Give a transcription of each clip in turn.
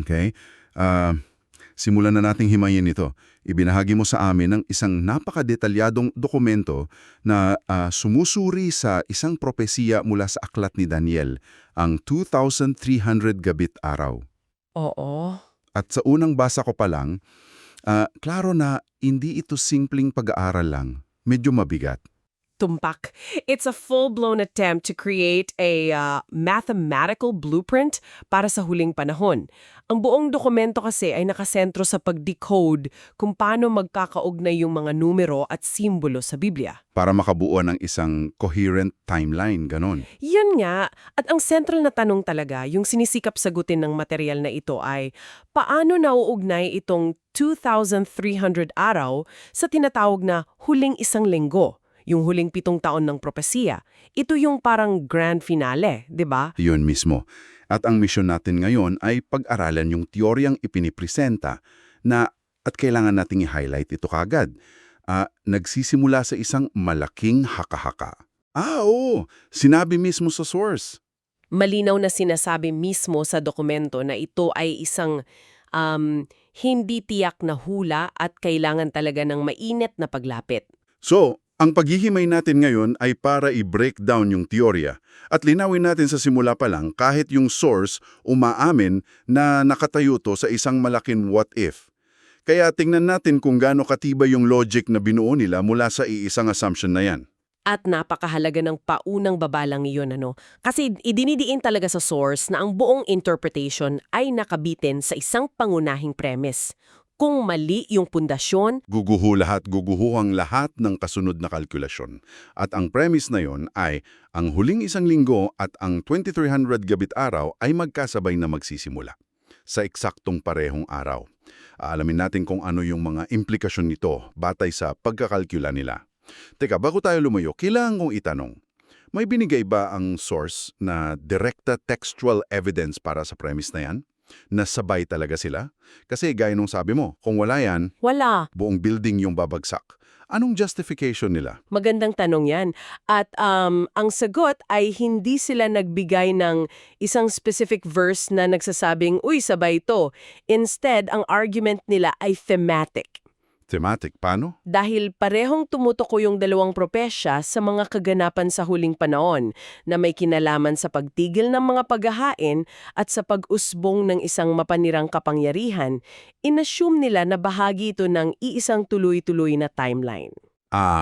Okay? Ah, simulan na nating himayin ito. Ibinahagi mo sa amin ng isang napakadetalyadong dokumento na sumusuri sa isang propesiya mula sa aklat ni Daniel, ang 2,300 gabit araw. Oo. At sa unang basa ko pa lang, klaro na hindi ito simpleng pag-aaral lang. Medyo mabigat. Tumpak. It's a full-blown attempt to create a mathematical blueprint para sa huling panahon. Ang buong dokumento kasi ay nakasentro sa pag-decode kung paano magkakaugnay yung mga numero at simbolo sa Biblia. Para makabuo ng isang coherent timeline, ganon. Yan nga, at ang central na tanong talaga, yung sinisikap sagutin ng material na ito ay, paano nauugnay itong 2,300 araw sa tinatawag na huling isang linggo? Yung huling 7 taon ng propesiya. Ito yung parang grand finale, di ba? Yun mismo. At ang misyon natin ngayon ay pag-aralan yung teoryang ipinipresenta na, at kailangan nating i-highlight ito kagad, nagsisimula sa isang malaking haka-haka. Oo, sinabi mismo sa source. Malinaw na sinasabi mismo sa dokumento na ito ay isang hindi tiyak na hula at kailangan talaga ng mainit na paglapit. So, ang paghihimay natin ngayon ay para i-break down yung teorya at linawin natin sa simula pa lang kahit yung source umaamin na nakatayo to sa isang malaking what if. Kaya tingnan natin kung gaano katibay yung logic na binuo nila mula sa iisang assumption na yan. At napakahalaga ng paunang babalang iyon, Kasi idinidiin talaga sa source na ang buong interpretation ay nakabitin sa isang pangunahing premise. Kung mali yung pundasyon, Guguho ang lahat ng kasunod na kalkulasyon. At ang premise na yon ay ang huling isang linggo at ang 2,300 gabit araw ay magkasabay na magsisimula sa eksaktong parehong araw. Aalamin natin kung ano yung mga implikasyon nito batay sa pagkakalkula nila. Teka, bago tayo lumayo, kailangan kong itanong, may binigay ba ang source na direkta textual evidence para sa premise na yan? Na sabay talaga sila? Kasi gaya nung sabi mo, kung wala yan, wala. buong building yung babagsak. Anong justification nila? Magandang tanong yan. At ang sagot ay hindi sila nagbigay ng isang specific verse na nagsasabing, uy, sabay ito. Instead, ang argument nila ay thematic. Thematic, paano? Dahil parehong tumutuko yung dalawang propesya sa mga kaganapan sa huling panahon na may kinalaman sa pagtigil ng mga paghahain at sa pag-usbong ng isang mapanirang kapangyarihan, inassume nila na bahagi ito ng iisang tuloy-tuloy na timeline.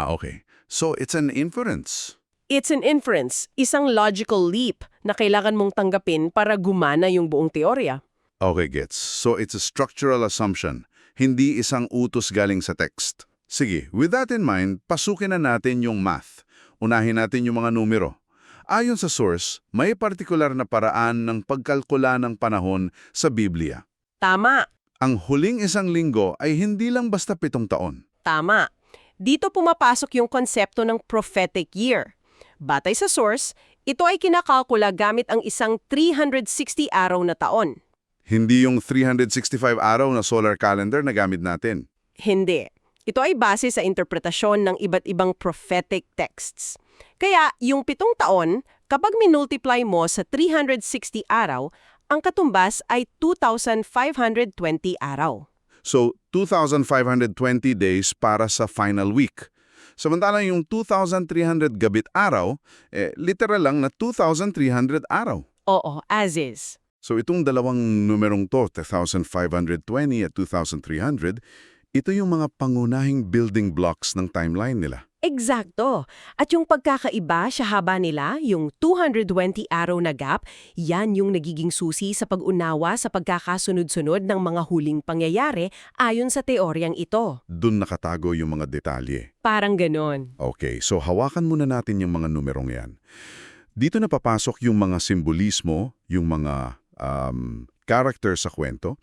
Okay. So it's an inference. It's an inference, isang logical leap na kailangan mong tanggapin para gumana yung buong teorya. Okay, gets. So it's a structural assumption, hindi isang utos galing sa text. Sige, with that in mind, pasukin na natin yung math. Unahin natin yung mga numero. Ayon sa source, may partikular na paraan ng pagkalkula ng panahon sa Biblia. Tama. Ang huling isang linggo ay hindi lang basta 7 taon. Tama. Dito pumapasok yung konsepto ng prophetic year. Batay sa source, ito ay kinakalkula gamit ang isang 360 araw na taon. Hindi yung 365 araw na solar calendar na gamit natin. Hindi. Ito ay base sa interpretasyon ng iba't ibang prophetic texts. Kaya, yung 7 taon, kapag minultiply mo sa 360 araw, ang katumbas ay 2,520 araw. So, 2,520 days para sa final week. Samantalang yung 2,300 gabit araw, literal lang na 2,300 araw. Oo, as is. So itong dalawang numerong to, 2,520 at 2,300, ito yung mga pangunahing building blocks ng timeline nila. Eksakto. At yung pagkakaiba sa haba nila, yung 220 araw na gap, yan yung nagiging susi sa pag-unawa sa pagkakasunod-sunod ng mga huling pangyayari ayon sa teoryang ito. Doon nakatago yung mga detalye. Parang ganon. Okay, so hawakan muna natin yung mga numerong yan. Dito na papasok yung mga simbolismo, yung mga character sa kwento.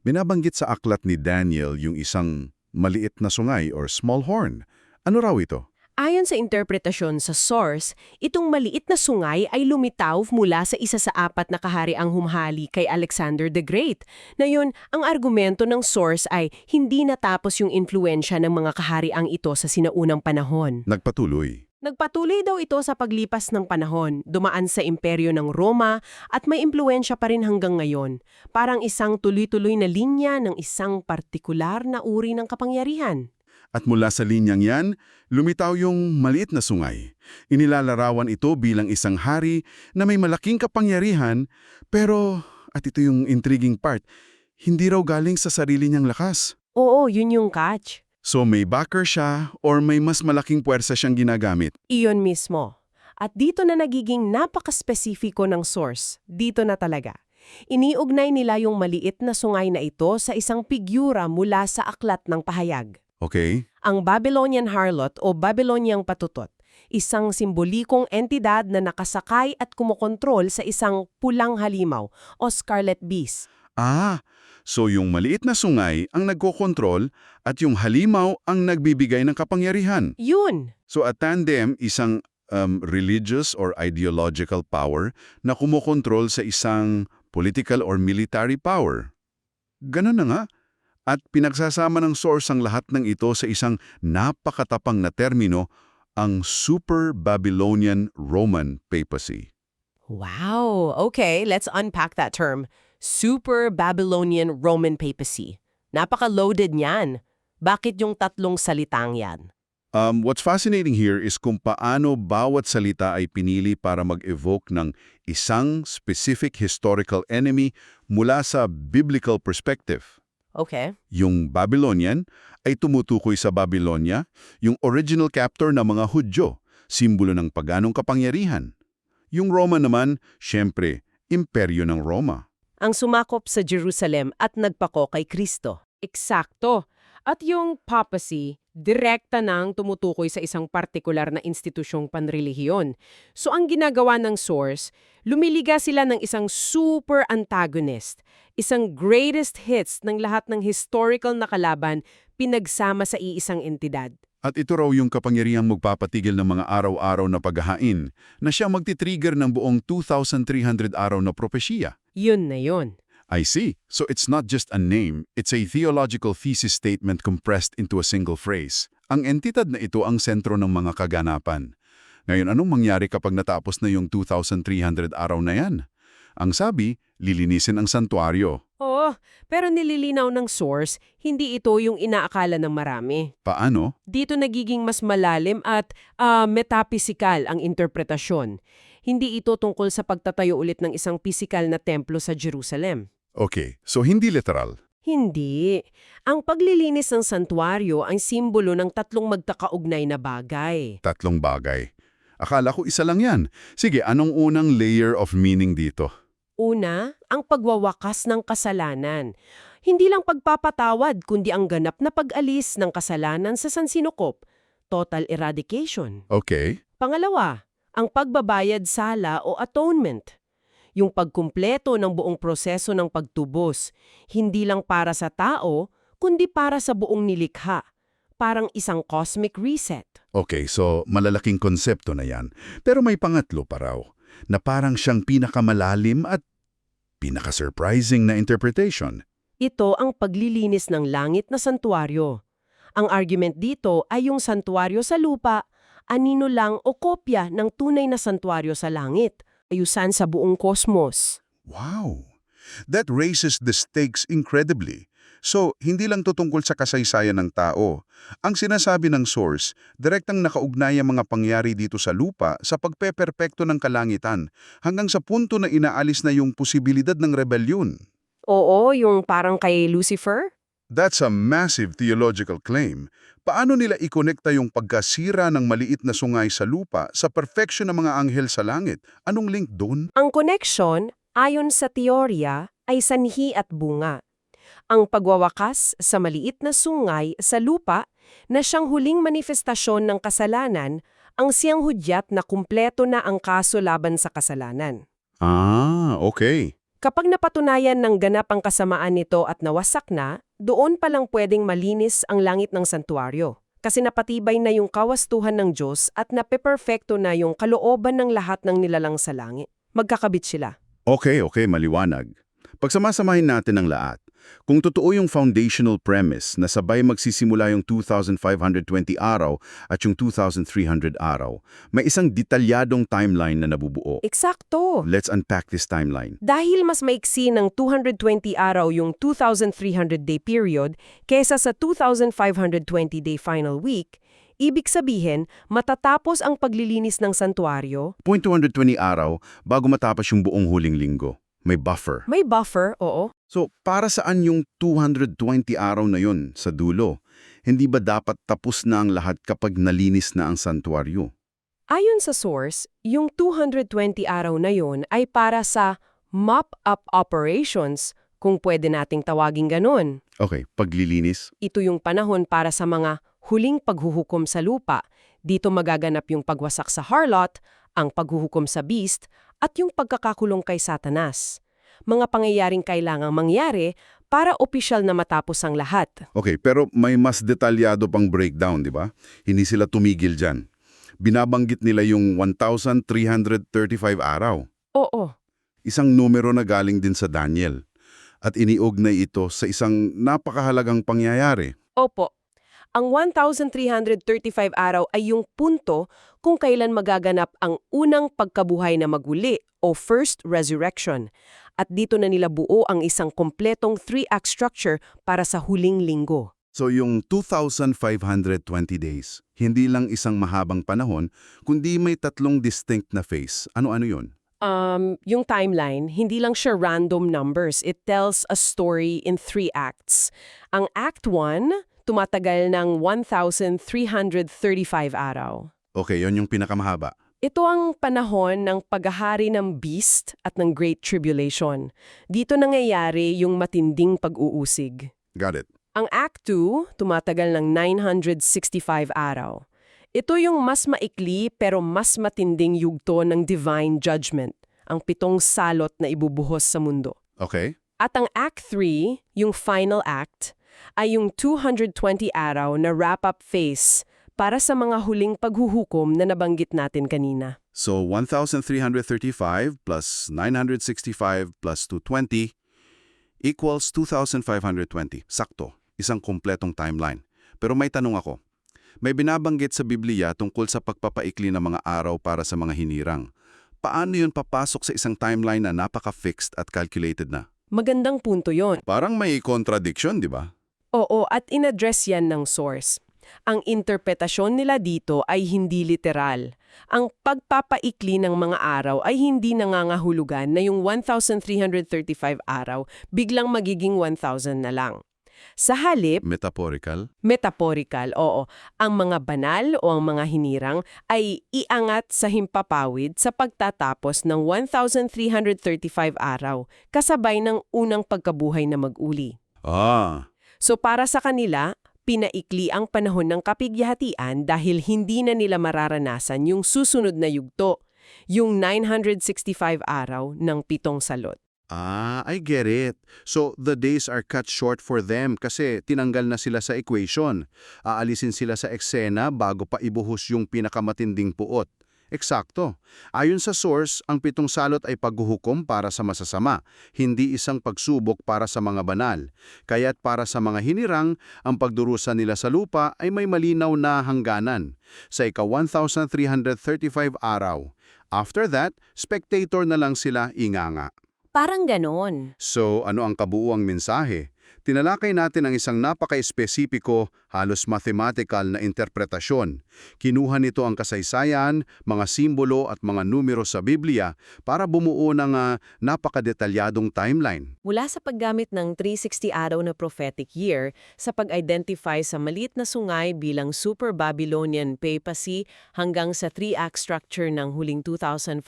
Binabanggit sa aklat ni Daniel yung isang maliit na sungay or small horn. Ano raw ito? Ayon sa interpretasyon sa source, itong maliit na sungay ay lumitaw mula sa isa sa 4 na kahariang humhali kay Alexander the Great. Na yun, ang argumento ng source ay hindi natapos yung influensya ng mga kahariang ito sa sinaunang panahon. Nagpatuloy. Nagpatuloy daw ito sa paglipas ng panahon, dumaan sa imperyo ng Roma at may impluensya pa rin hanggang ngayon. Parang isang tuloy-tuloy na linya ng isang partikular na uri ng kapangyarihan. At mula sa linyang yan, lumitaw yung maliit na sungay. Inilalarawan ito bilang isang hari na may malaking kapangyarihan, pero, at ito yung intriguing part, hindi raw galing sa sarili niyang lakas. Oo, yun yung catch. So may backer siya or may mas malaking puwersa siyang ginagamit. Iyon mismo. At dito na nagiging napaka-spesifiko ng source. Dito na talaga. Iniugnay nila yung maliit na sungay na ito sa isang pigyura mula sa aklat ng pahayag. Okay? Ang Babylonian harlot o Babyloniang patutot, isang simbolikong entidad na nakasakay at kumokontrol sa isang pulang halimaw o scarlet beast. So yung maliit na sungay ang nagkokontrol at yung halimaw ang nagbibigay ng kapangyarihan. Yun! So a tandem, isang religious or ideological power na kumokontrol sa isang political or military power. Ganun na nga. At pinagsasama ng source ang lahat ng ito sa isang napakatapang na termino, ang Super Babylonian Roman Papacy. Wow! Okay, let's unpack that term. Super Babylonian Roman Papacy. Napaka-loaded niyan. Bakit yung tatlong salitang yan? What's fascinating here is kung paano bawat salita ay pinili para mag-evoke ng isang specific historical enemy mula sa biblical perspective. Okay. Yung Babylonian ay tumutukoy sa Babylonia, yung original captor ng mga Hudyo, simbolo ng paganong kapangyarihan. Yung Roma naman, syempre, imperyo ng Roma. Ang sumakop sa Jerusalem at nagpako kay Kristo. Eksakto. At yung papacy, direkta nang tumutukoy sa isang partikular na institusyong panrelihiyon. So ang ginagawa ng source, lumiliga sila ng isang super antagonist, isang greatest hits ng lahat ng historical na kalaban pinagsama sa iisang entidad. At ito raw yung kapangyarihang magpapatigil ng mga araw-araw na paghahain na siya magti-trigger ng buong 2,300 araw na propesya. Yun na yun. I see. So it's not just a name, it's a theological thesis statement compressed into a single phrase. Ang entidad na ito ang sentro ng mga kaganapan. Ngayon, anong mangyari kapag natapos na yung 2,300 araw na yan? Ang sabi, lilinisin ang santuario. Oo, pero nililinaw ng source, hindi ito yung inaakala ng marami. Paano? Dito nagiging mas malalim at metapisikal ang interpretasyon. Hindi ito tungkol sa pagtatayo ulit ng isang pisikal na templo sa Jerusalem. Okay, so hindi literal. Hindi. Ang paglilinis ng santuario ang simbolo ng tatlong magkakaugnay na bagay. Tatlong bagay. Akala ko isa lang yan. Sige, anong unang layer of meaning dito? Una, ang pagwawakas ng kasalanan. Hindi lang pagpapatawad kundi ang ganap na pag-alis ng kasalanan sa sansinukop. Total eradication. Okay. Pangalawa, ang pagbabayad sala o atonement. Yung pagkumpleto ng buong proseso ng pagtubos, hindi lang para sa tao, kundi para sa buong nilikha. Parang isang cosmic reset. Okay, so malalaking konsepto na yan. Pero may pangatlo pa raw, na parang siyang pinakamalalim at pinaka-surprising na interpretation. Ito ang paglilinis ng langit na santuario. Ang argument dito ay yung santuario sa lupa, anino lang o kopya ng tunay na santuario sa langit, ayusan sa buong kosmos. Wow! That raises the stakes incredibly. So, hindi lang to tungkol sa kasaysayan ng tao. Ang sinasabi ng source, direktang nakaugnay ang mga pangyari dito sa lupa sa pagpeperpekto ng kalangitan hanggang sa punto na inaalis na yung posibilidad ng rebellion. Oo, yung parang kay Lucifer? That's a massive theological claim. Paano nila ikonekta yung pagkasira ng maliit na sungay sa lupa sa perfection ng mga anghel sa langit? Anong link doon? Ang connection, ayon sa teorya, ay sanhi at bunga. Ang pagwawakas sa maliit na sungay sa lupa na siyang huling manifestasyon ng kasalanan ang siyang hudyat na kumpleto na ang kaso laban sa kasalanan. Okay. Kapag napatunayan ng ganap ang kasamaan nito at nawasak na, doon palang pwedeng malinis ang langit ng santuario. Kasi napatibay na yung kawastuhan ng Diyos at napeperfecto na yung kalooban ng lahat ng nilalang sa langit. Magkakabit sila. Okay, maliwanag. Pagsamasamahin natin ang lahat, Kung totoo yung foundational premise na sabay magsisimula yung 2,520 araw at yung 2,300 araw, may isang detalyadong timeline na nabubuo. Eksakto! Let's unpack this timeline. Dahil mas maiksi ng 220 araw yung 2,300-day period kesa sa 2,520-day final week, ibig sabihin, matatapos ang paglilinis ng santuario. 220 araw bago matapos yung buong huling linggo. May buffer. May buffer, oo. So, para saan yung 220 araw na yun sa dulo? Hindi ba dapat tapos na ang lahat kapag nalinis na ang santuaryo? Ayon sa source, yung 220 araw na yun ay para sa mop-up operations, kung pwede nating tawagin ganun. Okay, paglilinis. Ito yung panahon para sa mga huling paghuhukom sa lupa. Dito magaganap yung pagwasak sa harlot, ang paghuhukom sa beast, at yung pagkakakulong kay Satanas. Mga pangyayaring kailangang mangyari para opisyal na matapos ang lahat. Okay, pero may mas detalyado pang breakdown, di ba? Hindi sila tumigil dyan. Binabanggit nila yung 1,335 araw. Oo. Isang numero na galing din sa Daniel. At iniugnay ito sa isang napakahalagang pangyayari. Opo. Ang 1,335 araw ay yung punto kung kailan magaganap ang unang pagkabuhay na maguli o first resurrection. At dito na nila buo ang isang kompletong 3-act structure para sa huling linggo. So yung 2,520 days, hindi lang isang mahabang panahon, kundi may tatlong distinct na phase. Ano-ano yun? Yung timeline, hindi lang siya random numbers. It tells a story in 3 acts. Ang Act 1, tumatagal ng 1,335 araw. Okay, yon yung pinakamahaba. Ito ang panahon ng paghahari ng Beast at ng Great Tribulation. Dito nangyayari yung matinding pag-uusig. Got it. Ang Act 2, tumatagal ng 965 araw. Ito yung mas maikli pero mas matinding yugto ng divine judgment, ang 7 salot na ibubuhos sa mundo. Okay. At ang Act 3, yung final act, ay yung 220 araw na wrap-up phase para sa mga huling paghuhukom na nabanggit natin kanina. So 1,335 plus 965 plus 220 equals 2,520. Sakto. Isang kompletong timeline. Pero may tanong ako. May binabanggit sa Biblia tungkol sa pagpapaikli ng mga araw para sa mga hinirang. Paano yun papasok sa isang timeline na napaka-fixed at calculated na? Magandang punto yon. Parang may contradiction, di ba? Oo, at in-address yan ng source. Ang interpretasyon nila dito ay hindi literal. Ang pagpapaikli ng mga araw ay hindi nangangahulugan na yung 1,335 araw biglang magiging 1,000 na lang. Sa halip, metaphorical, oo, ang mga banal o ang mga hinirang ay iangat sa himpapawid sa pagtatapos ng 1,335 araw, kasabay ng unang pagkabuhay na mag-uli. So para sa kanila, pinaikli ang panahon ng kapighihatian dahil hindi na nila mararanasan yung susunod na yugto, yung 965 araw ng 7 salot. I get it. So, the days are cut short for them kasi tinanggal na sila sa equation. Aalisin sila sa eksena bago pa ibuhos yung pinakamatinding puot. Eksakto. Ayon sa source, ang 7 salot ay paghuhukom para sa masasama, hindi isang pagsubok para sa mga banal. Kaya't para sa mga hinirang, ang pagdurusa nila sa lupa ay may malinaw na hangganan. Sa ika-1,335 araw. After that, spectator na lang sila inganga. Parang ganon. So, ano ang kabuuang mensahe? Tinalakay natin ang isang napaka-espesipiko, halos mathematical na interpretasyon. Kinuha nito ang kasaysayan, mga simbolo at mga numero sa Biblia para bumuo ng napakadetalyadong timeline. Mula sa paggamit ng 360 araw na prophetic year sa pag-identify sa maliit na sungay bilang Super Babylonian Papacy hanggang sa 3-act structure ng huling 2,520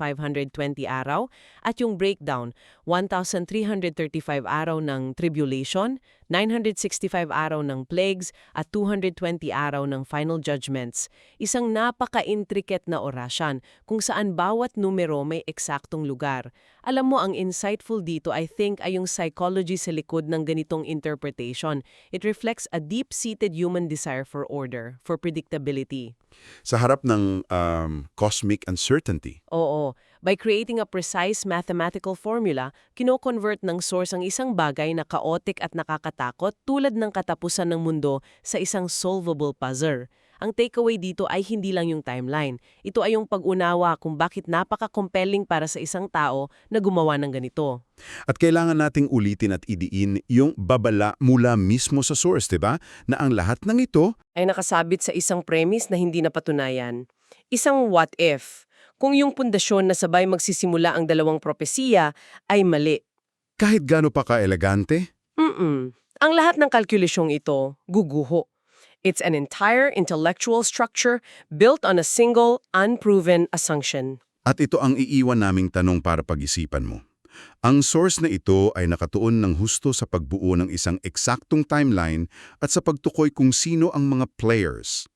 araw at yung breakdown, 1,335 araw ng tribulation, 965 araw ng plagues at 220 araw ng final judgments. Isang napaka-intricate na orasyon kung saan bawat numero may eksaktong lugar. Alam mo, ang insightful dito I think ay yung psychology sa likod ng ganitong interpretation. It reflects a deep-seated human desire for order, for predictability. Sa harap ng cosmic uncertainty. Oo. By creating a precise mathematical formula, kino-convert ng source ang isang bagay na chaotic at nakakatakot tulad ng katapusan ng mundo sa isang solvable puzzle. Ang takeaway dito ay hindi lang yung timeline. Ito ay yung pag-unawa kung bakit napaka-compelling para sa isang tao na gumawa ng ganito. At kailangan nating ulitin at idiin yung babala mula mismo sa source, di ba? Na ang lahat ng ito Ay nakasabit sa isang premise na hindi napatunayan. Isang what if, kung yung pundasyon na sabay magsisimula ang dalawang propesiya ay mali. kahit gaano pa ka-elegante, Ang lahat ng kalkulasyong ito, guguho. It's an entire intellectual structure built on a single, unproven assumption. at ito ang iiwan naming tanong para pag-isipan mo. Ang source na ito ay nakatuon ng husto sa pagbuo ng isang eksaktong timeline at sa pagtukoy kung sino ang mga players.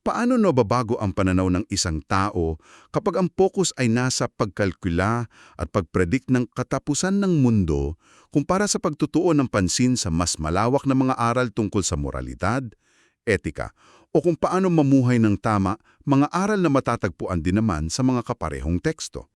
Paano nababago ang pananaw ng isang tao kapag ang focus ay nasa pagkalkula at pagpredict ng katapusan ng mundo kumpara sa pagtutuon ng pansin sa mas malawak na mga aral tungkol sa moralidad, etika, o kung paano mamuhay ng tama, mga aral na matatagpuan din naman sa mga kaparehong teksto?